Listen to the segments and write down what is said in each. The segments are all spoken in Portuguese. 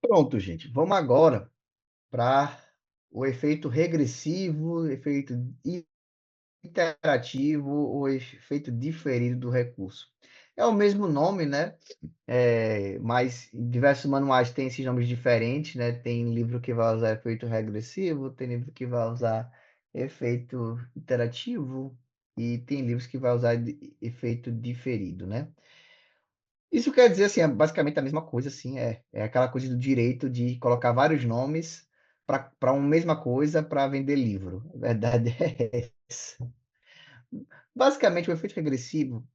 Pronto, gente. Vamos agora para o efeito regressivo, efeito interativo ou efeito diferido do recurso. É o mesmo nome, né? Mas em diversos manuais tem esses nomes diferentes, né? Tem livro que vai usar efeito regressivo, tem livro que vai usar efeito interativo e tem livros que vai usar efeito diferido, né? Isso quer dizer, assim, é basicamente a mesma coisa, assim, é aquela coisa do direito de colocar vários nomes para uma mesma coisa para vender livro. A verdade é essa. Basicamente, o efeito regressivo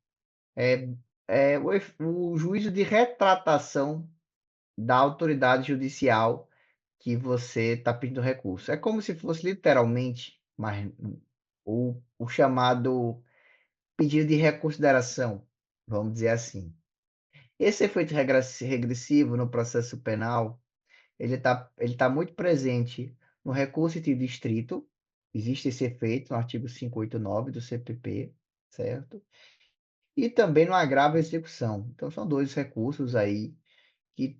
é, é o juízo de retratação da autoridade judicial que você está pedindo recurso. É como se fosse literalmente o chamado pedido de reconsideração, vamos dizer assim. Esse efeito regressivo no processo penal, ele tá muito presente no recurso de distrito, existe esse efeito no artigo 589 do CPP, certo? E também no agravo à execução. Então, são dois recursos aí que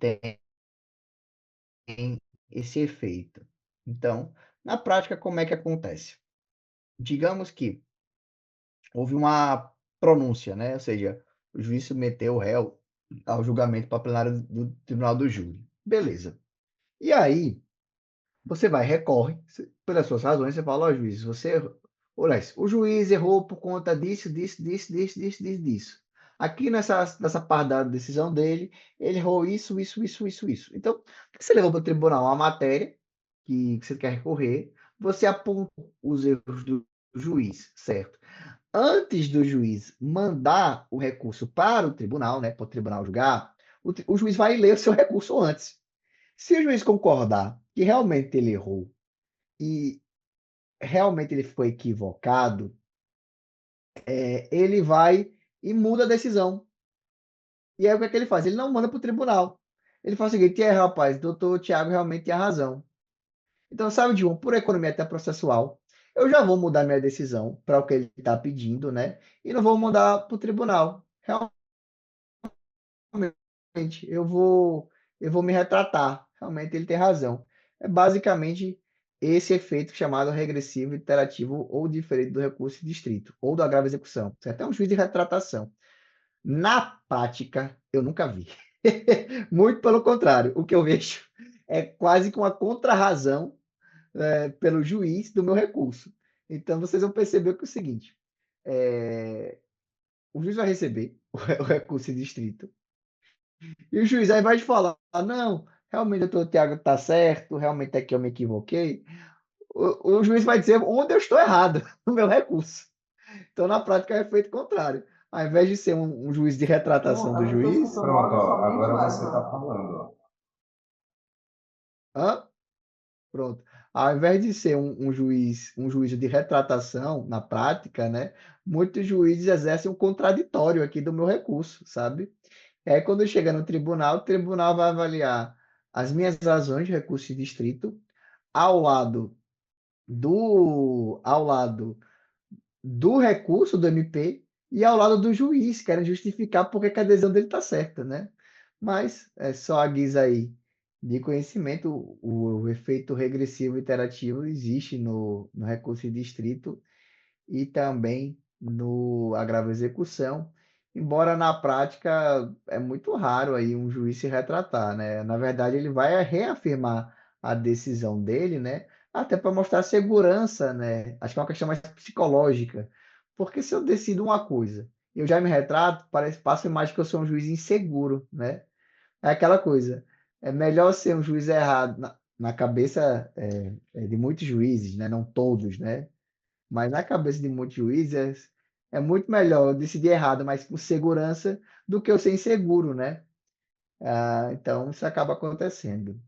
têm esse efeito. Então, na prática, como é que acontece? Digamos que houve uma pronúncia, né? Ou seja, o juiz submeteu o réu ao julgamento para plenário do tribunal do júri. Beleza. E aí, você vai, recorre, pelas suas razões, você fala, ó, juiz, você errou. Olha, o juiz errou por conta disso, disso, disso, disso, disso, disso, disso. Aqui nessa parte da decisão dele, ele errou isso, isso, isso, isso, isso. Então, você levou para o tribunal uma matéria que você quer recorrer, você aponta os erros do juiz, certo? Antes do juiz mandar o recurso para o tribunal, né, para o tribunal julgar, o juiz vai ler o seu recurso antes. Se o juiz concordar que realmente ele errou e realmente ele foi equivocado, ele vai e muda a decisão. E aí o que é que ele faz? Ele não manda para o tribunal. Ele faz o seguinte: rapaz, doutor Tiago realmente tinha razão. Então, sabe de um, por economia até processual, eu já vou mudar minha decisão para o que ele está pedindo, né? E não vou mandar para o tribunal. Realmente, eu vou me retratar. Realmente ele tem razão. É basicamente esse efeito chamado regressivo, iterativo ou diferente do recurso de distrito, ou do agravo à execução. Isso é até um juiz de retratação. Na prática, eu nunca vi. Muito pelo contrário, o que eu vejo é quase que uma contrarrazão pelo juiz do meu recurso. Então, vocês vão perceber que é o seguinte: é, o juiz vai receber o recurso de distrito, e o juiz, ao invés de falar, não, realmente o doutor Tiago está certo, realmente é que eu me equivoquei, o juiz vai dizer onde eu estou errado no meu recurso. Então, na prática, é efeito contrário. Ao invés de ser um juiz de retratação do juiz. Pronto, ó, agora você está falando, ó. Hã? Pronto. Ao invés de ser um juízo de retratação, na prática, né? Muitos juízes exercem um contraditório aqui do meu recurso, sabe? E aí, quando chega no tribunal, o tribunal vai avaliar as minhas razões de recurso de distrito ao lado ao lado do recurso do MP e ao lado do juiz, querem justificar porque que a adesão dele está certa, né? Mas é só a guisa aí de conhecimento, o efeito regressivo iterativo existe no recurso de distrito e também no agravo à execução, embora na prática é muito raro aí um juiz se retratar, né? Na verdade, ele vai reafirmar a decisão dele, né? Até para mostrar segurança, né? Acho que é uma questão mais psicológica, porque se eu decido uma coisa, e eu já me retrato, parece passa a imagem que eu sou um juiz inseguro, né? É aquela coisa. É melhor ser um juiz errado na cabeça de muitos juízes, né? Não todos, né? Mas na cabeça de muitos juízes é muito melhor eu decidir errado, mas com segurança, do que eu ser inseguro, né? Então, isso acaba acontecendo.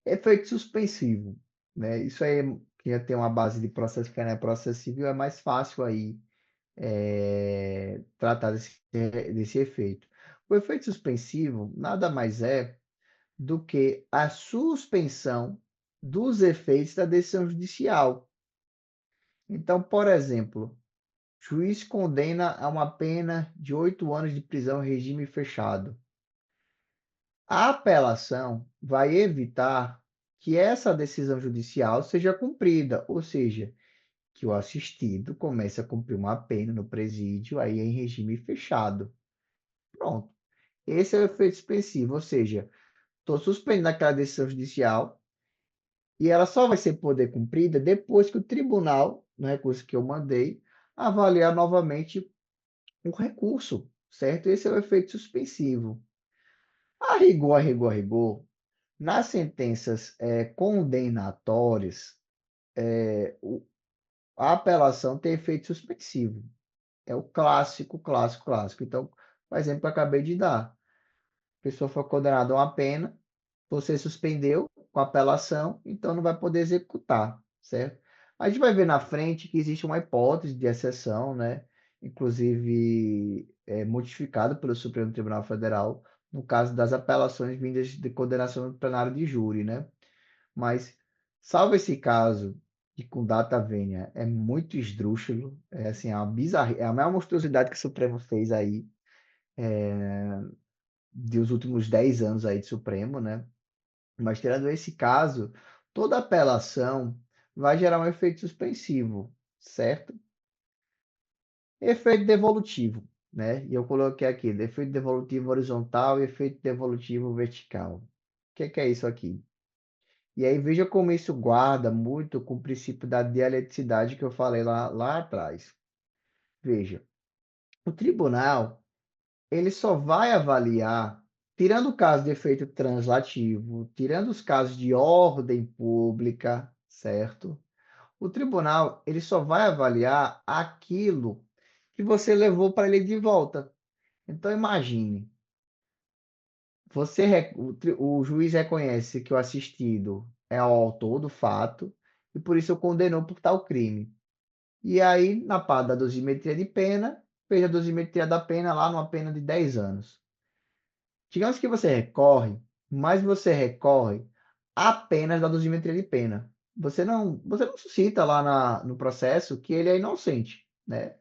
Efeito suspensivo, né? Isso aí, que já tem uma base de processo penal e processo civil, é mais fácil aí tratar desse efeito. O efeito suspensivo nada mais é do que a suspensão dos efeitos da decisão judicial. Então, por exemplo, juiz condena a uma pena de 8 anos de prisão em regime fechado. A apelação vai evitar que essa decisão judicial seja cumprida, ou seja, que o assistido comece a cumprir uma pena no presídio, aí em regime fechado. Pronto. Esse é o efeito suspensivo, ou seja, estou suspendendo aquela decisão judicial e ela só vai ser poder cumprida depois que o tribunal, no recurso que eu mandei, avaliar novamente o recurso, certo? Esse é o efeito suspensivo. A rigor, a rigor, a rigor, nas sentenças condenatórias, a apelação tem efeito suspensivo. É o clássico, clássico, clássico. Então, o exemplo que eu acabei de dar. A pessoa foi condenada a uma pena, você suspendeu com apelação, então não vai poder executar, certo? A gente vai ver na frente que existe uma hipótese de exceção, né? Inclusive modificada pelo Supremo Tribunal Federal, no caso das apelações vindas de condenação do plenário de júri, né? Mas, salvo esse caso, que com data vênia é muito esdrúxulo, é assim, é uma bizarra, é a maior monstruosidade que o Supremo fez aí, dos últimos 10 anos aí de Supremo, né? Mas tirando esse caso, toda apelação vai gerar um efeito suspensivo, certo? Efeito devolutivo, né? E eu coloquei aqui, efeito devolutivo horizontal e efeito devolutivo vertical. O que é isso aqui? E aí veja como isso guarda muito com o princípio da dialeticidade que eu falei lá atrás. Veja, o tribunal, ele só vai avaliar, tirando o caso de efeito translativo, tirando os casos de ordem pública, certo? O tribunal, ele só vai avaliar aquilo que você levou para ele de volta. Então imagine, o juiz reconhece que o assistido é o autor do fato e por isso o condenou por tal crime. E aí, na parte da dosimetria de pena, fez a dosimetria da pena lá numa pena de 10 anos. Digamos que você recorre, mas você recorre apenas da dosimetria de pena. Você não suscita lá no processo que ele é inocente, né?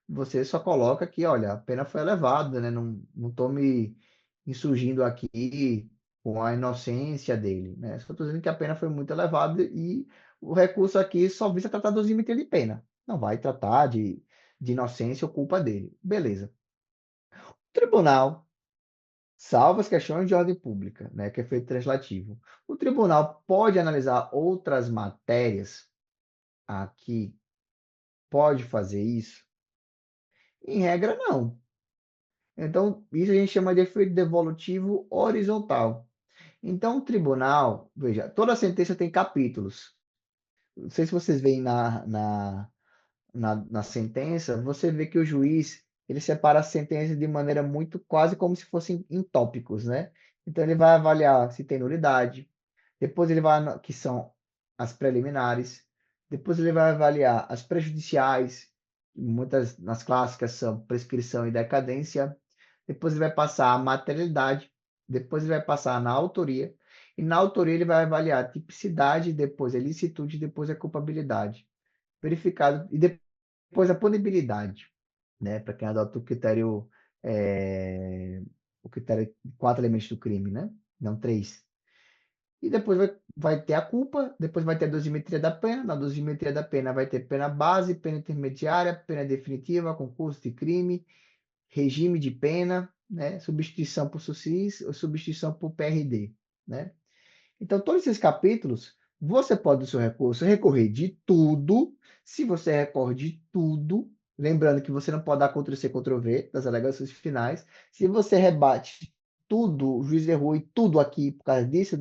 Você só coloca que, olha, a pena foi elevada, né? Não estou me insurgindo aqui com a inocência dele, né? Só estou dizendo que a pena foi muito elevada e o recurso aqui só visa tratar da dosimetria de pena. Não vai tratar de inocência ou culpa dele. Beleza. O tribunal, salvo as questões de ordem pública, né? Que é feito legislativo. O tribunal pode analisar outras matérias aqui, pode fazer isso? Em regra, não. Então, isso a gente chama de efeito devolutivo horizontal. Então, o tribunal, veja, toda sentença tem capítulos. Não sei se vocês veem na sentença, você vê que o juiz ele separa a sentença de maneira muito quase como se fossem em tópicos, né? Então, ele vai avaliar se tem nulidade, depois ele vai, que são as preliminares, depois ele vai avaliar as prejudiciais, muitas nas clássicas são prescrição e decadência, depois ele vai passar a materialidade, depois ele vai passar na autoria, e na autoria ele vai avaliar a tipicidade, depois a ilicitude, depois a culpabilidade. Verificado, e depois a punibilidade, né? Para quem adota o critério de 4 elementos do crime, né? Não 3. E depois vai ter a culpa, depois vai ter a dosimetria da pena. Na dosimetria da pena vai ter pena base, pena intermediária, pena definitiva, concurso de crime, regime de pena, né? Substituição por SUSIS ou substituição por PRD, né? Então, todos esses capítulos, você pode, do seu recurso, recorrer de tudo. Se você recorre de tudo, lembrando que você não pode dar Ctrl+C, Ctrl+V das alegações finais. Se você rebate tudo, o juiz errou e tudo aqui por causa disso,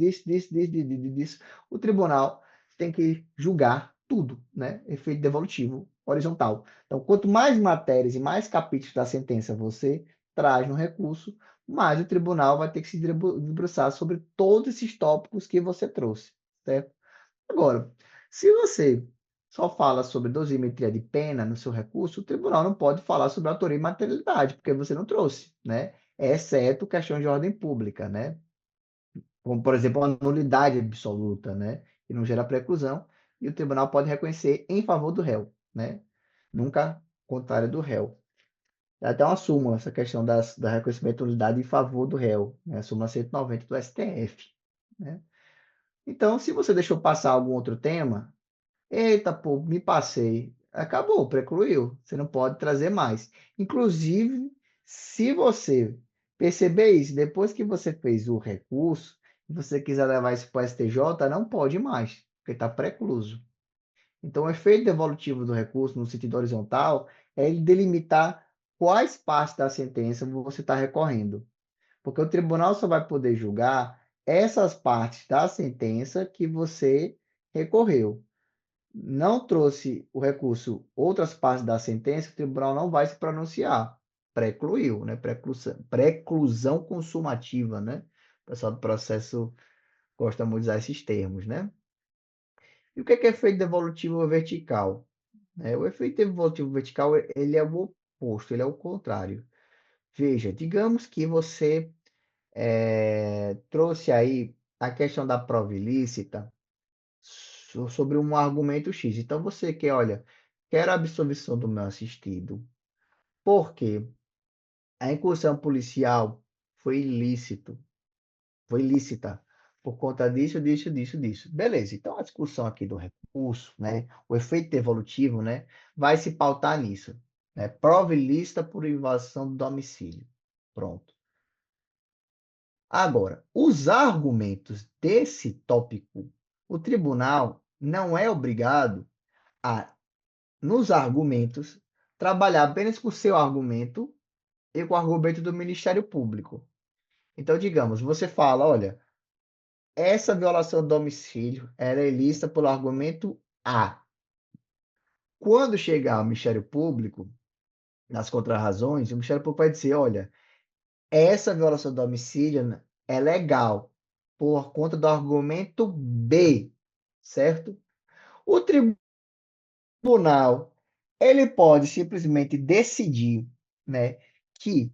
o tribunal tem que julgar tudo, né? Efeito devolutivo horizontal. Então, quanto mais matérias e mais capítulos da sentença você traz no recurso, mas o tribunal vai ter que se debruçar sobre todos esses tópicos que você trouxe, certo? Agora, se você só fala sobre dosimetria de pena no seu recurso, o tribunal não pode falar sobre autoria e materialidade, porque você não trouxe, né? Exceto questões de ordem pública, né? Como, por exemplo, a nulidade absoluta, né? Que não gera preclusão, e o tribunal pode reconhecer em favor do réu, né? Nunca contrário do réu. É até uma súmula, essa questão da reconhecimento de nulidade em favor do réu, né? A súmula 190 do STF, né? Então, se você deixou passar algum outro tema, eita, pô, me passei. Acabou, precluiu. Você não pode trazer mais. Inclusive, se você perceber isso, depois que você fez o recurso, e você quiser levar isso para o STJ, não pode mais, porque está precluso. Então, o efeito devolutivo do recurso, no sentido horizontal, é ele delimitar quais partes da sentença você está recorrendo. Porque o tribunal só vai poder julgar essas partes da sentença que você recorreu. Não trouxe o recurso outras partes da sentença, o tribunal não vai se pronunciar. Precluiu, né? Preclusão consumativa, né? O pessoal do processo gosta muito de usar esses termos, né? E o que é efeito devolutivo vertical? O efeito devolutivo vertical, ele é o oposto, ele é o contrário. Veja, digamos que você trouxe aí a questão da prova ilícita sobre um argumento X. Então você quer, olha, quero a absolvição do meu assistido, porque a incursão policial foi ilícito, foi ilícita por conta disso, disso, disso, disso. Beleza. Então a discussão aqui do recurso, né, o efeito devolutivo, né, vai se pautar nisso, né? Prova ilícita por invasão do domicílio. Pronto. Agora, os argumentos desse tópico, o tribunal não é obrigado a, nos argumentos, trabalhar apenas com o seu argumento e com o argumento do Ministério Público. Então, digamos, você fala, olha, essa violação do domicílio era ilícita pelo argumento A. Quando chegar ao Ministério Público, nas contrarrazões, o Ministério Público vai dizer, olha, essa violação do domicílio é legal por conta do argumento B, certo? O tribunal, ele pode simplesmente decidir, né, que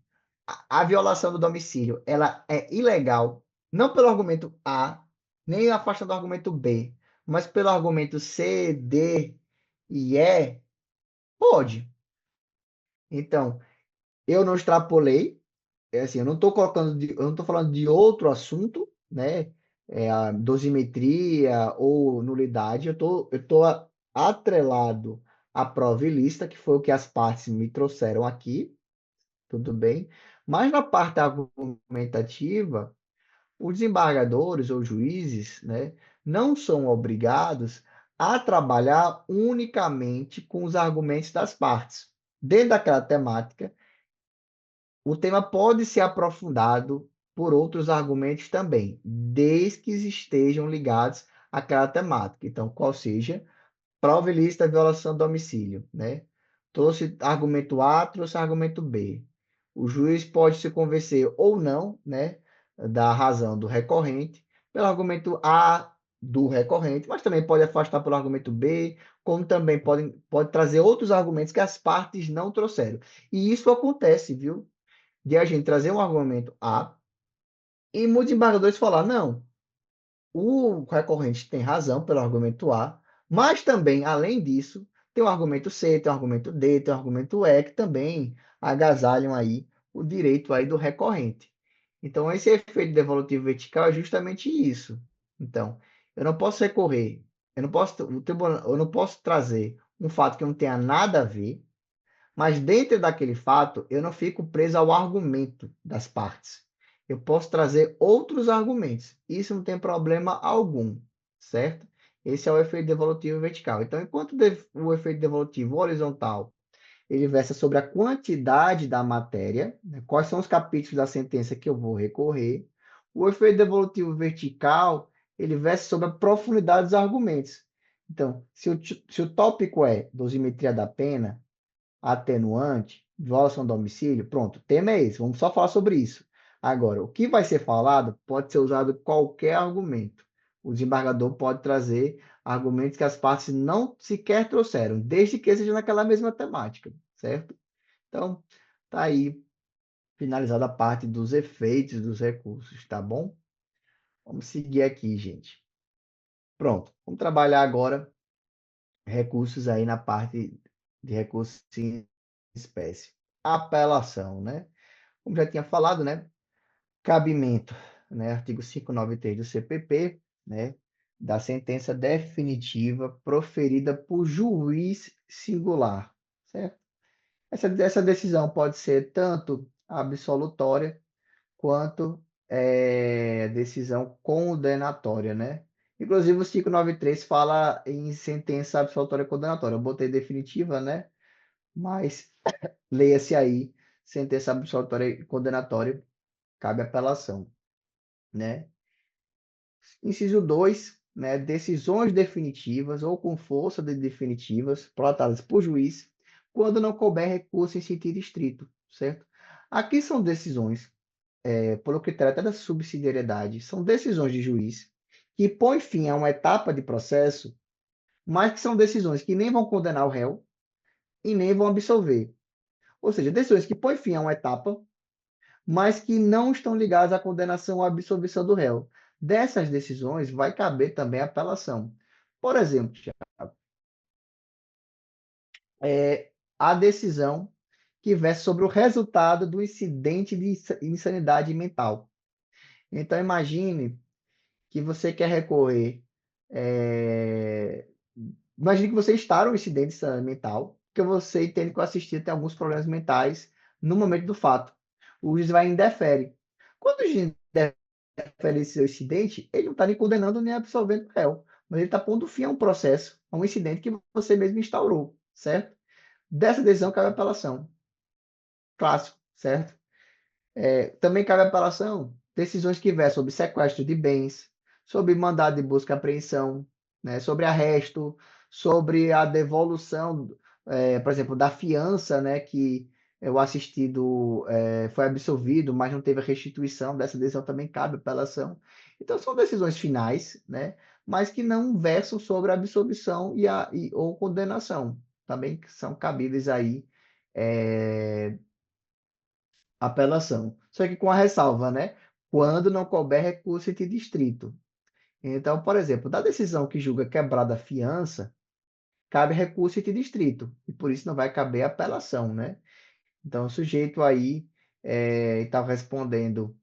a violação do domicílio, ela é ilegal, não pelo argumento A, nem afastando do argumento B, mas pelo argumento C, D e E, pode. Então, eu não extrapolei, assim, eu não estou eu não estou falando de outro assunto, né? A dosimetria ou nulidade, eu tô atrelado à prova ilícita, que foi o que as partes me trouxeram aqui, tudo bem? Mas na parte argumentativa, os desembargadores ou juízes, né, não são obrigados a trabalhar unicamente com os argumentos das partes. Dentro daquela temática, o tema pode ser aprofundado por outros argumentos também, desde que estejam ligados àquela temática. Então, qual seja prova ilícita, violação do domicílio, né? Trouxe argumento A, trouxe argumento B. O juiz pode se convencer ou não, né, da razão do recorrente, pelo argumento A do recorrente, mas também pode afastar pelo argumento B, como também pode trazer outros argumentos que as partes não trouxeram. E isso acontece, viu? De a gente trazer um argumento A e muitos embargadores falar, não, o recorrente tem razão pelo argumento A, mas também, além disso, tem o argumento C, tem o argumento D, tem o argumento E, que também agasalham aí o direito aí do recorrente. Então, esse efeito devolutivo vertical é justamente isso. Então, eu não posso recorrer, eu não posso trazer um fato que não tenha nada a ver, mas dentro daquele fato, eu não fico preso ao argumento das partes. Eu posso trazer outros argumentos. Isso não tem problema algum, certo? Esse é o efeito devolutivo vertical. Então, enquanto o efeito devolutivo horizontal, ele versa sobre a quantidade da matéria, né? Quais são os capítulos da sentença que eu vou recorrer. O efeito devolutivo vertical, ele versa sobre a profundidade dos argumentos. Então, se o tópico é dosimetria da pena, atenuante, violação do domicílio, pronto, o tema é esse, vamos só falar sobre isso. Agora, o que vai ser falado pode ser usado qualquer argumento. O desembargador pode trazer argumentos que as partes não sequer trouxeram, desde que seja naquela mesma temática, certo? Então, tá aí finalizada a parte dos efeitos dos recursos, tá bom? Vamos seguir aqui, gente. Pronto, vamos trabalhar agora recursos aí na parte de recursos em espécie. apelação, né? Como já tinha falado, né? Cabimento, né? Artigo 593 do CPP, né? Da sentença definitiva proferida por juiz singular, certo? Essa decisão pode ser tanto absolutória quanto decisão condenatória, né? Inclusive o 593 fala em sentença absolutória condenatória. Eu botei definitiva, né? Mas leia-se aí, sentença absolutória e condenatória, cabe apelação, né? Inciso 2, né? Decisões definitivas ou com força de definitivas, prolatadas por juiz, quando não couber recurso em sentido estrito, certo? Aqui são decisões, pelo critério até da subsidiariedade, são decisões de juiz que põem fim a uma etapa de processo, mas que são decisões que nem vão condenar o réu e nem vão absolver. Ou seja, decisões que põem fim a uma etapa, mas que não estão ligadas à condenação ou absolvição do réu. Dessas decisões vai caber também a apelação. Por exemplo, a decisão que versa sobre o resultado do incidente de insanidade mental. Então, imagine que você quer recorrer. é, Imagine que você está no incidente de insanidade mental, que você entende que o assistido tem alguns problemas mentais no momento do fato. O juiz vai e indefere. Quando o juiz indefere esse incidente, ele não está nem condenando nem absolvendo o réu, mas ele está pondo fim a um processo, a um incidente que você mesmo instaurou, certo? Dessa decisão cabe apelação. Clássico, certo? Também cabe apelação decisões que versam sobre sequestro de bens, sobre mandado de busca e apreensão, né, sobre arresto, sobre a devolução, por exemplo, da fiança, né, que o assistido foi absolvido, mas não teve a restituição, dessa decisão também cabe apelação. Então, são decisões finais, né, mas que não versam sobre a absolvição ou condenação, também que são cabíveis aí é, apelação. Só que com a ressalva, né? Quando não couber recurso em distrito. Então, por exemplo, da decisão que julga quebrada a fiança, cabe recurso em distrito. E por isso não vai caber apelação, né? Então, o sujeito aí estava respondendo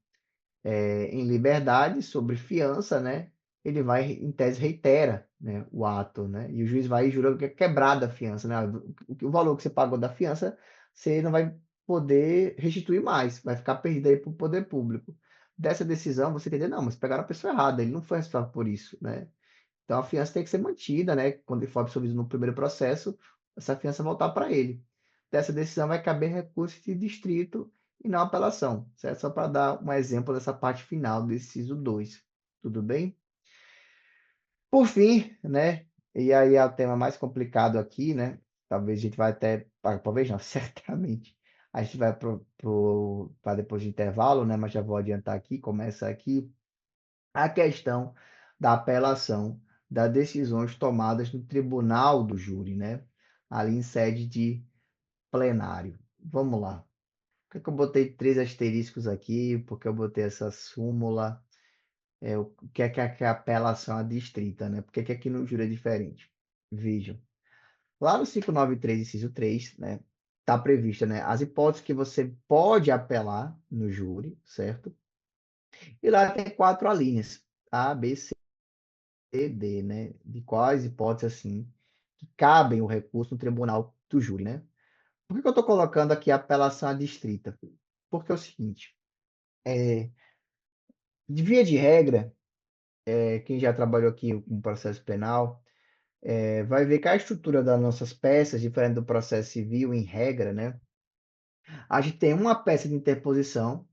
em liberdade sobre fiança, né? Ele vai, em tese, reitera, né, o ato, né? E o juiz vai e jura que é quebrada a fiança, né? O valor que você pagou da fiança, você não vai poder restituir mais, vai ficar perdido aí para o poder público. Dessa decisão, você entender, não, mas pegaram a pessoa errada, ele não foi responsável por isso, né? Então a fiança tem que ser mantida, né? Quando ele for absolvido no primeiro processo, essa fiança voltar para ele. Dessa decisão vai caber recurso de distrito e não apelação, certo? Só para dar um exemplo dessa parte final do inciso 2. Tudo bem? Por fim, né? E aí é o tema mais complicado aqui, né? Talvez a gente vai até, talvez não, certamente. A gente vai para depois de intervalo, né? Mas já vou adiantar aqui, começa aqui a questão da apelação das decisões tomadas no tribunal do júri, né? Ali em sede de plenário. Vamos lá. Por que eu botei três asteriscos aqui? Porque eu botei essa súmula. O que é a apelação adstrita, né? Por que aqui no júri é diferente? Vejam. Lá no 593, inciso 3, né? Está prevista, né? As hipóteses que você pode apelar no júri, certo? E lá tem quatro alíneas. A, B, C e D, né? De quais hipóteses, assim, que cabem o recurso no tribunal do júri, né? Por que eu estou colocando aqui a apelação adstrita? Porque é o seguinte, de via de regra, quem já trabalhou aqui com processo penal, vai ver que a estrutura das nossas peças, diferente do processo civil, em regra, né? A gente tem uma peça de interposição,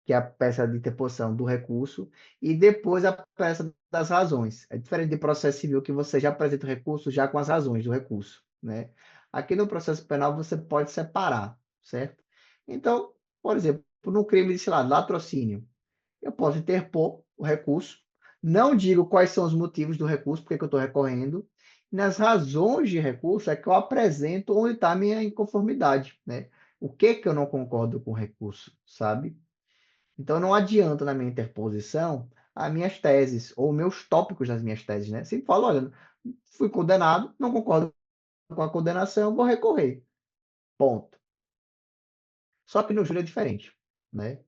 que é a peça de interposição do recurso, e depois a peça das razões. É diferente do processo civil, que você já apresenta o recurso já com as razões do recurso, né? Aqui no processo penal você pode separar, certo? Então, por exemplo, no crime de, sei lá, latrocínio, eu posso interpor o recurso, não digo quais são os motivos do recurso, porque que eu estou recorrendo, nas razões de recurso é que eu apresento onde está a minha inconformidade, né? O que que eu não concordo com o recurso, sabe? Então, não adianta na minha interposição as minhas teses, ou meus tópicos das minhas teses, né? Sempre falo, olha, fui condenado, não concordo com a condenação, vou recorrer. Ponto. Só que no júri é diferente, né?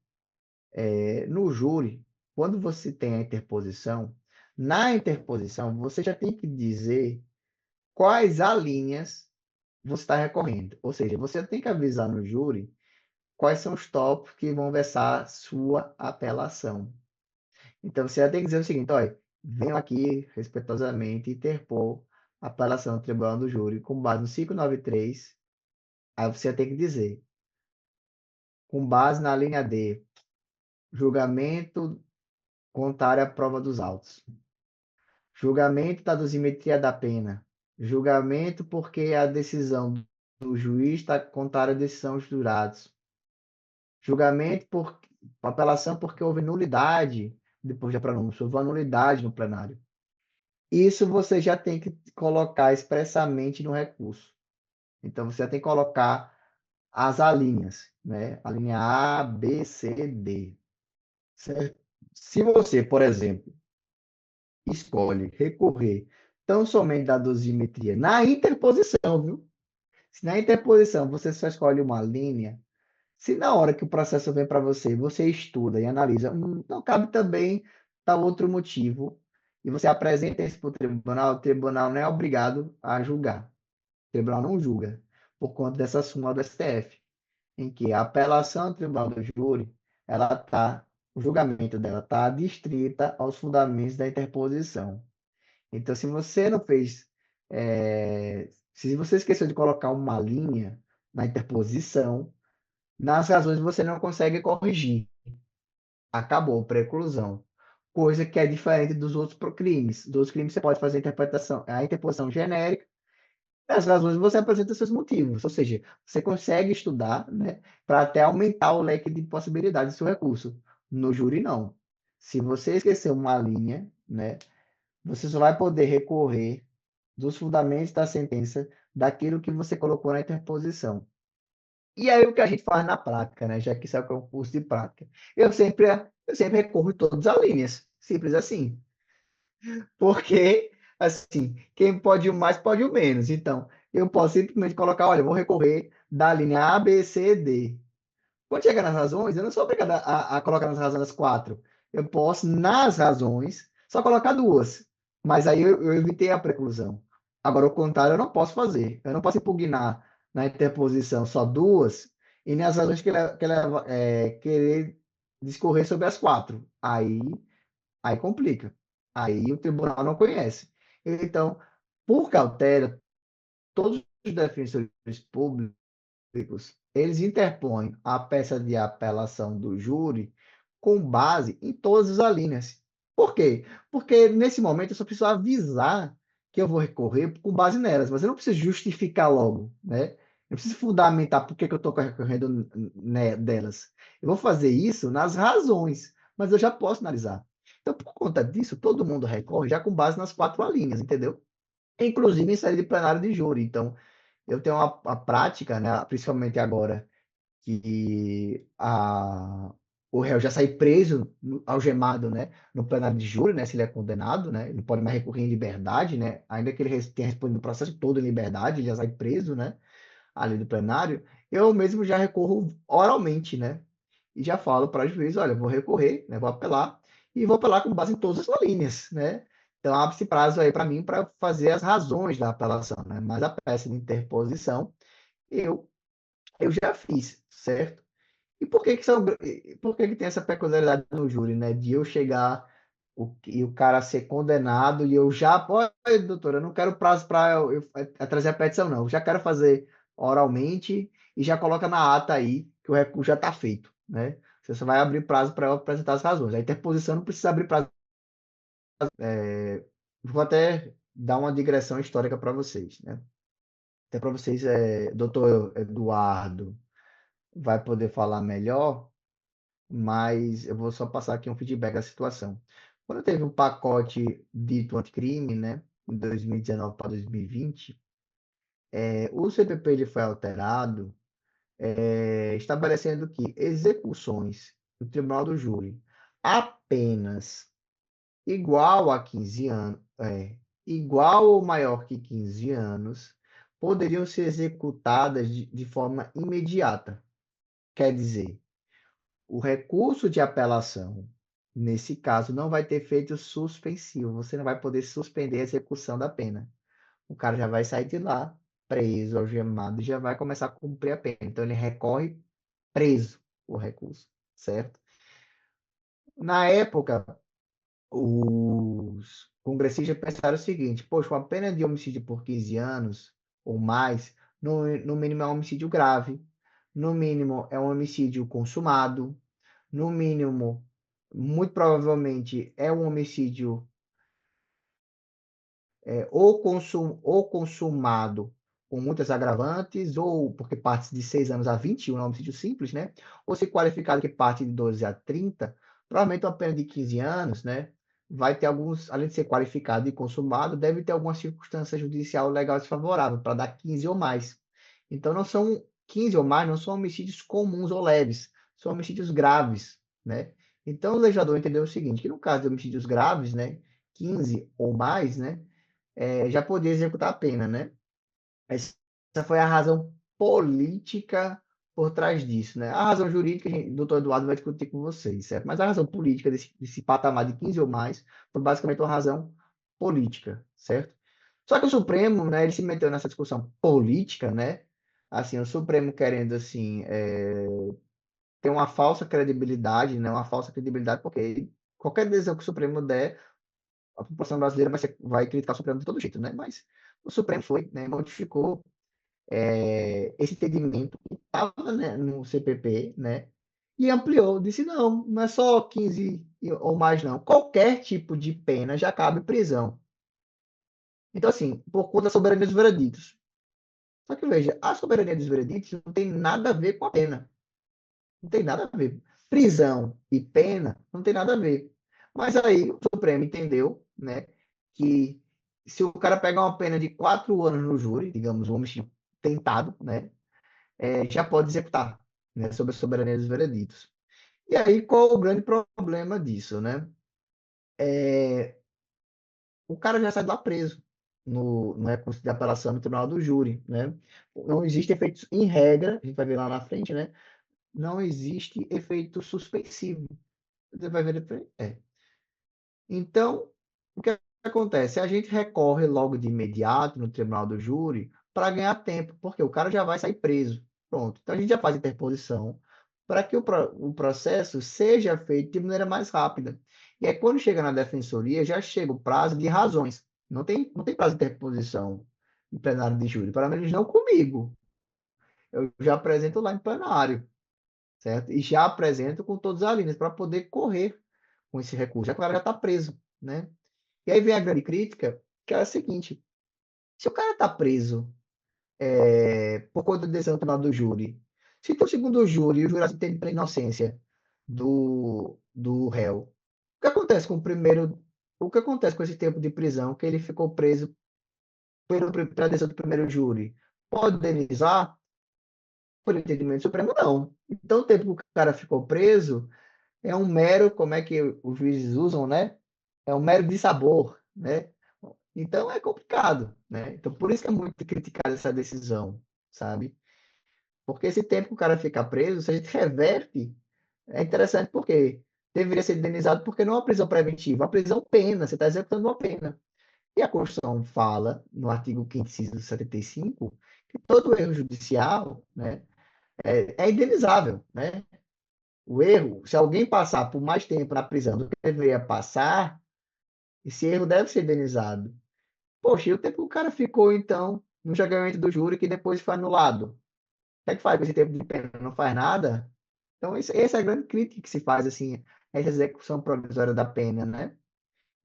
No júri, quando você tem a interposição, na interposição você já tem que dizer quais alíneas você está recorrendo. Ou seja, você tem que avisar no júri quais são os tópicos que vão versar sua apelação. Então, você já tem que dizer o seguinte, olha, venho aqui respeitosamente interpor a apelação do Tribunal do Júri com base no 593. Aí você tem que dizer, com base na linha D, julgamento contrário à prova dos autos. Julgamento da dosimetria da pena. Julgamento porque a decisão do juiz está contrária à decisão dos jurados. Julgamento por apelação porque houve nulidade depois da pronúncia, houve uma nulidade no plenário. Isso você já tem que colocar expressamente no recurso. Então, você já tem que colocar as alíneas, né? A linha A, B, C, D. Certo? Se você, por exemplo, escolhe recorrer tão somente da dosimetria na interposição, viu? Se na interposição você só escolhe uma linha, se na hora que o processo vem para você, você estuda e analisa, não cabe também tal outro motivo, e você apresenta isso para o tribunal não é obrigado a julgar. O tribunal não julga, por conta dessa súmula do STF, em que a apelação do tribunal do júri, o julgamento dela está adstrita aos fundamentos da interposição. Então, se você não fez, se você esqueceu de colocar uma linha na interposição, nas razões você não consegue corrigir. Acabou, preclusão. Coisa que é diferente dos outros crimes. Dos crimes você pode fazer a interposição genérica, as razões você apresenta seus motivos. Ou seja, você consegue estudar, né, para até aumentar o leque de possibilidades do seu recurso. No júri, não. Se você esquecer uma linha, né, você só vai poder recorrer dos fundamentos da sentença daquilo que você colocou na interposição. E aí o que a gente faz na prática, né? Já que isso é um curso de prática. Eu sempre recorro todas as linhas. Simples assim. Porque, assim, quem pode o mais, pode o menos. Então, eu posso simplesmente colocar, olha, eu vou recorrer da linha A, B, C, D. Quando chegar nas razões, eu não sou obrigado a colocar nas razões as quatro. Eu posso, nas razões, só colocar duas. Mas aí eu evitei a preclusão. Agora, o contrário, eu não posso fazer. Eu não posso impugnar na interposição só duas e nas razões querer discorrer sobre as quatro. Aí complica. Aí o tribunal não conhece. Então, por cautela, todos os defensores públicos eles interpõem a peça de apelação do júri com base em todas as alíneas. Por quê? Porque nesse momento eu só preciso avisar que eu vou recorrer com base nelas, mas eu não preciso justificar logo, né? Eu preciso fundamentar por que eu estou recorrendo delas. Eu vou fazer isso nas razões, mas eu já posso analisar. Então, por conta disso, todo mundo recorre já com base nas quatro alíneas, entendeu? Inclusive em saída de plenário de júri. Então, eu tenho uma prática, né, principalmente agora, que o réu já sai preso, algemado, né, no plenário de júri, né, se ele é condenado, né, ele pode mais recorrer em liberdade, né, ainda que ele tenha respondido o processo todo em liberdade, ele já sai preso, né, ali do plenário, eu mesmo já recorro oralmente, né, e já falo para o juiz, olha, vou recorrer, né, vou apelar, e vou apelar com base em todas as linhas, né, então abre-se prazo aí para mim para fazer as razões da apelação, né, mas a peça de interposição eu, eu já fiz, certo? E por que que tem essa peculiaridade no júri, né? De eu chegar e o cara ser condenado e eu já, olha, doutor, eu não quero prazo para trazer a petição, não. Eu já quero fazer oralmente e já coloca na ata aí que o recurso já está feito, né? Você só vai abrir prazo para eu apresentar as razões. A interposição não precisa abrir prazo. Vou até dar uma digressão histórica para vocês, né? Até para vocês, doutor Eduardo vai poder falar melhor, mas eu vou só passar aqui um feedback da situação. Quando teve um pacote dito anticrime, né, em 2019 para 2020, o CPP ele foi alterado, estabelecendo que execuções do Tribunal do Júri apenas igual a 15 anos, igual ou maior que 15 anos, poderiam ser executadas de forma imediata. Quer dizer, o recurso de apelação, nesse caso, não vai ter efeito suspensivo. Você não vai poder suspender a execução da pena. O cara já vai sair de lá, preso, algemado, e já vai começar a cumprir a pena. Então, ele recorre preso o recurso, certo? Na época, os congressistas pensaram o seguinte: poxa, uma pena de homicídio por 15 anos ou mais, no mínimo é um homicídio grave, no mínimo é um homicídio consumado, no mínimo, muito provavelmente é um homicídio ou consumado com muitas agravantes, ou porque parte de 6 anos a 21 é um homicídio simples, né? Ou se qualificado que parte de 12 a 30, provavelmente uma pena de 15 anos, né? Vai ter alguns, além de ser qualificado e consumado, deve ter alguma circunstância judicial legal desfavorável para dar 15 ou mais. Então, não são 15 ou mais, não são homicídios comuns ou leves, são homicídios graves, né? Então, o legislador entendeu o seguinte, que no caso de homicídios graves, né, 15 ou mais, né, já podia executar a pena, né? Essa foi a razão política por trás disso, né? A razão jurídica, o doutor Eduardo vai discutir com vocês, certo? Mas a razão política desse patamar de 15 ou mais foi basicamente uma razão política, certo? Só que o Supremo, né, ele se meteu nessa discussão política, né? Assim, o Supremo querendo, assim, ter uma falsa credibilidade, né? Uma falsa credibilidade, porque qualquer decisão que o Supremo der, a população brasileira vai criticar o Supremo de todo jeito, né? Mas o Supremo foi, né, modificou esse entendimento que estava, né, no CPP, né? E ampliou, disse não, não é só 15 ou mais não. Qualquer tipo de pena já cabe prisão. Então, assim, por conta da soberania dos vereditos. Só que veja, a soberania dos vereditos não tem nada a ver com a pena. Não tem nada a ver. Prisão e pena não tem nada a ver. Mas aí o Supremo entendeu, né, que se o cara pegar uma pena de 4 anos no júri, digamos, um homicídio tentado, né, já pode executar, né, sob a soberania dos vereditos. E aí, qual o grande problema disso, né? O cara já sai lá preso no recurso de apelação no tribunal do júri, né? Não existe efeitos, em regra, a gente vai ver lá na frente, né? Não existe efeito suspensivo. Você vai ver depois. Então, o que acontece? A gente recorre logo de imediato no tribunal do júri para ganhar tempo, porque o cara já vai sair preso. Pronto. Então, a gente já faz interposição para que o processo seja feito de maneira mais rápida. E aí, quando chega na defensoria, já chega o prazo de razões. Não tem prazo de interposição em plenário de júri, pelo menos não comigo. Eu já apresento lá em plenário, certo? E já apresento com todos os alíneos para poder correr com esse recurso, já que o cara já está preso, né? E aí vem a grande crítica, que é a seguinte: se o cara está preso por conta da decisão tomada do júri, se tem o segundo júri e o jurado entende pela inocência do réu, o que acontece com o primeiro? O que acontece com esse tempo de prisão que ele ficou preso pela decisão do primeiro júri? Pode indenizar? Por entendimento supremo, não. Então, o tempo que o cara ficou preso é um mero, como é que os juízes usam, né? É um mero dissabor, né? Então é complicado, né? Então por isso que é muito criticada essa decisão, sabe? Porque esse tempo que o cara fica preso, se a gente reverte, é interessante porque deveria ser indenizado porque não é uma prisão preventiva, é uma prisão pena, você está executando uma pena. E a Constituição fala, no artigo 5º, inciso 75, que todo erro judicial, né, é indenizável, né? O erro, se alguém passar por mais tempo na prisão do que deveria passar, esse erro deve ser indenizado. Poxa, e o tempo que o cara ficou, então, no julgamento do júri que depois foi anulado? O que é que faz com esse tempo de pena? Não faz nada? Então, essa é a grande crítica que se faz, assim, a essa execução provisória da pena, né?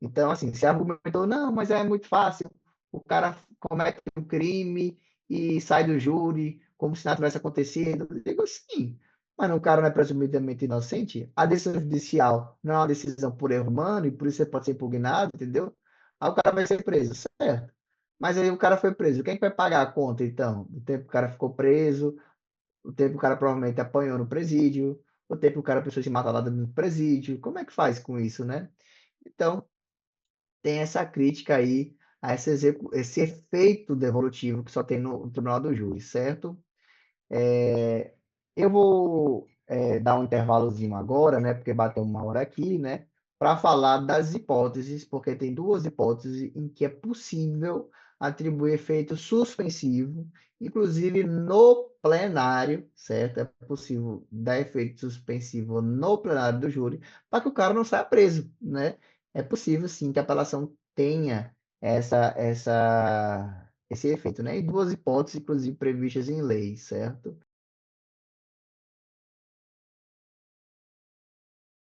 Então, assim, se argumentou, não, mas é muito fácil, o cara comete um crime e sai do júri como se nada tivesse acontecido. Eu digo, sim, mas o cara não é presumidamente inocente? A decisão judicial não é uma decisão por erro humano e por isso você pode ser impugnado, entendeu? Aí o cara vai ser preso, certo? Mas aí o cara foi preso. Quem é que vai pagar a conta, então? O tempo que o cara ficou preso, o tempo que o cara provavelmente apanhou no presídio, o tempo que o cara precisou se matar lá dentro do presídio. Como é que faz com isso, né? Então, tem essa crítica aí a esse efeito devolutivo que só tem no Tribunal do Júri, certo? Eu vou dar um intervalozinho agora, né, porque bateu 1 hora aqui, né, para falar das hipóteses, porque tem 2 hipóteses em que é possível atribuir efeito suspensivo, inclusive no plenário, certo? É possível dar efeito suspensivo no plenário do júri, para que o cara não saia preso, né? É possível, sim, que a apelação tenha esse efeito, né? E 2 hipóteses, inclusive, previstas em lei, certo?